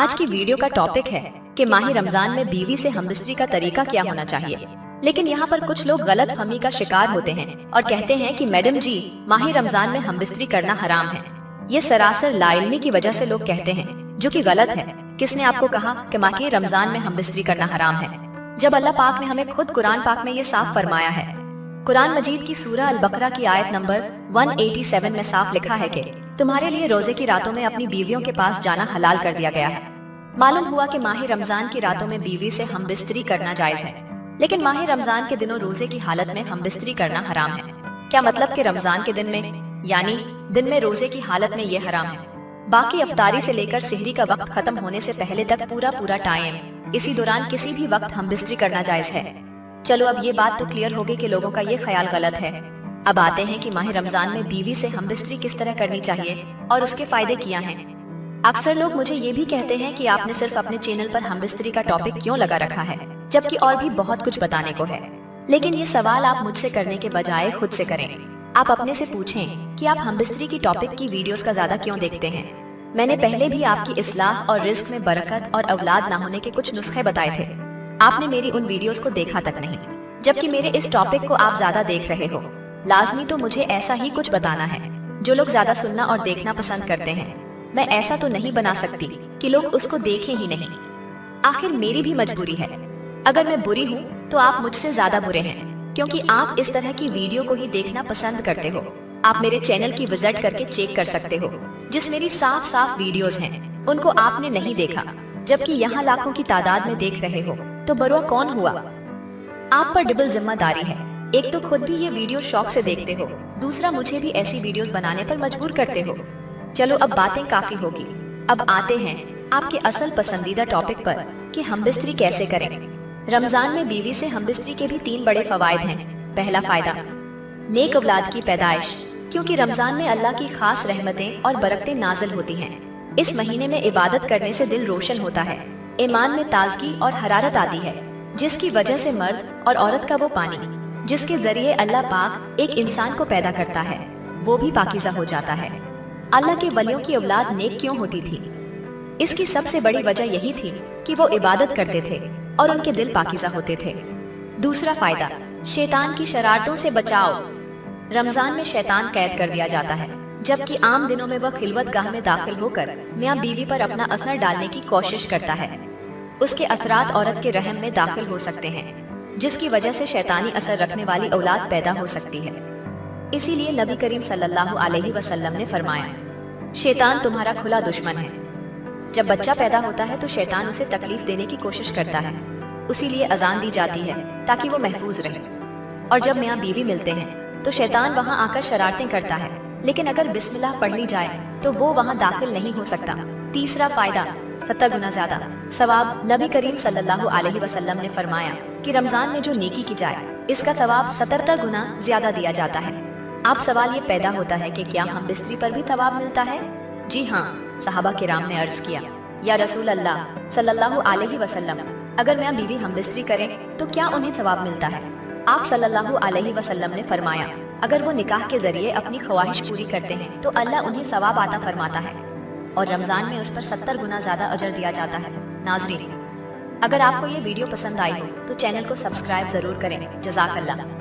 आज की वीडियो का टॉपिक है कि माह रमजान में बीवी से हमबिस्तरी का तरीका क्या होना चाहिए। लेकिन यहाँ पर कुछ लोग गलत फहमी का शिकार होते हैं और कहते हैं कि मैडम जी, माह रमजान में हमबिस्तरी करना हराम है। ये सरासर लाइल्मी की वजह से लोग कहते हैं, जो कि गलत है। किसने आपको कहा कि माह रमजान में हमबिस्तरी करना हराम है, जब अल्लाह पाक ने हमें खुद कुरान पाक में ये साफ फरमाया है। कुरान मजीद की सूरह अल बकरा की आयत नंबर 187 में साफ लिखा है कि तुम्हारे लिए रोजे की रातों में अपनी बीवियों के पास जाना हलाल कर दिया गया है। मालूम हुआ कि माह रमजान की रातों में बीवी से हमबिस्तरी करना जायज है, लेकिन माह रमजान के दिनों रोजे की हालत में हमबिस्तरी करना हराम है। क्या मतलब कि रमजान के दिन में, यानी दिन में रोजे की हालत में ये हराम है। बाकी अफ्तारी से लेकर सेहरी का वक्त खत्म होने से पहले तक पूरा टाइम, इसी दौरान किसी भी वक्त हमबिस्तरी करना जायज है। चलो अब ये बात तो क्लियर हो गई कि लोगों का ये ख्याल गलत है। अब आते हैं कि माह रमजान में बीवी से हमबिस्तरी किस तरह करनी चाहिए और उसके फायदे क्या हैं। अक्सर लोग मुझे ये भी कहते हैं कि आपने सिर्फ अपने चैनल पर हमबिस्तरी का टॉपिक क्यों लगा रखा है, जबकि और भी बहुत कुछ बताने को है। लेकिन ये सवाल आप मुझसे करने के बजाय खुद से करें। आप अपने से पूछें कि आप हमबिस्तरी की टॉपिक की वीडियोस का ज्यादा क्यों देखते हैं। मैंने पहले भी आपकी इस्लाह और रिस्क में बरकत और औलाद ना होने के कुछ नुस्खे बताए थे। आपने मेरी उन वीडियोस को देखा तक नहीं, जबकि मेरे इस टॉपिक को आप ज्यादा देख रहे हो। लाजमी तो मुझे ऐसा ही कुछ बताना है जो लोग ज्यादा सुनना और देखना पसंद करते हैं। मैं ऐसा तो नहीं बना सकती कि लोग उसको देखें ही नहीं। आखिर मेरी भी मजबूरी है। अगर मैं बुरी हूँ तो आप मुझसे ज्यादा बुरे हैं, क्योंकि आप इस तरह की वीडियो को ही देखना पसंद करते हो। आप मेरे चैनल की विजिट करके चेक कर सकते हो, जिस मेरी साफ साफ वीडियोस हैं उनको आपने नहीं देखा, जबकि यहाँ लाखों की तादाद में देख रहे हो। तो बरुआ कौन हुआ? आप पर डबल जिम्मेदारी है। एक तो खुद भी ये वीडियो शौक से देखते हो, दूसरा मुझे भी ऐसी वीडियोस बनाने पर मजबूर करते हो। चलो अब बातें काफी होगी, अब आते हैं आपके असल पसंदीदा टॉपिक पर कि हमबिस्तरी कैसे करें। रमजान में बीवी से हमबिस्तरी के भी 3 बड़े फवायद हैं। पहला फायदा, नेक औलाद की पैदाइश, क्योंकि रमजान में अल्लाह की खास रहमतें और बरकतें नाजिल होती हैं। इस महीने में इबादत करने से दिल रोशन होता है, ईमान में ताजगी और हरारत आती है, जिसकी वजह से मर्द और औरत का वो पानी जिसके जरिए अल्लाह पाक एक इंसान को पैदा करता है, वो भी पाकीज़ा हो जाता है। अल्लाह के वलियों की औलाद नेक क्यों होती थी? इसकी सबसे बड़ी वजह यही थी कि वो इबादत करते थे और उनके दिल पाकीज़ा होते थे। दूसरा फायदा, शैतान की शरारतों से बचाव। रमजान में शैतान कैद कर दिया जाता है, जबकि आम दिनों में वह खिलवत गाह में दाखिल होकर मियां बीवी पर अपना असर डालने की कोशिश करता है। उसके असरात औरत के रहम में दाखिल हो सकते हैं, जिसकी वजह से शैतानी असर रखने वाली औलाद पैदा हो सकती है। इसीलिए नबी करीम सल्लल्लाहु अलैहि वसल्लम ने फरमाया, शैतान तुम्हारा खुला दुश्मन है। जब बच्चा पैदा होता है तो शैतान उसे तकलीफ देने की कोशिश करता है, उसीलिए अजान दी जाती है ताकि वो महफूज रहे। और जब मियां बीवी मिलते हैं तो शैतान वहां आकर शरारतें करता है, लेकिन अगर बिस्मिल्लाह पढ़ ली जाए तो वो वहां दाखिल नहीं हो सकता। तीसरा फायदा, 70 गुना ज्यादा सवाब। नबी करीम सल्लल्लाहु अलैहि वसल्लम ने फरमाया कि रमजान में जो नेकी की जाए, इसका सवाब 77 गुना ज्यादा दिया जाता है। अब सवाल ये पैदा होता है कि क्या हमबिस्तरी पर भी सवाब मिलता है? जी हाँ, सहाबा किराम ने अर्ज किया, या रसूल अल्लाह सल्लल्लाहु अलैहि वसल्लम, अगर मियां बीवी हमबिस्तरी करें तो क्या उन्हें सवाब मिलता है? आप सल्लल्लाहु अलैहि वसल्लम ने फरमाया, अगर वो निकाह के जरिए अपनी ख्वाहिश पूरी करते हैं तो अल्लाह उन्हें सवाब अता फरमाता है और रमजान में उस पर 70 गुना ज्यादा अजर दिया जाता है। नाज़रीन, अगर आपको ये वीडियो पसंद आई हो तो चैनल को सब्सक्राइब जरूर करें। जज़ाकल्लाह।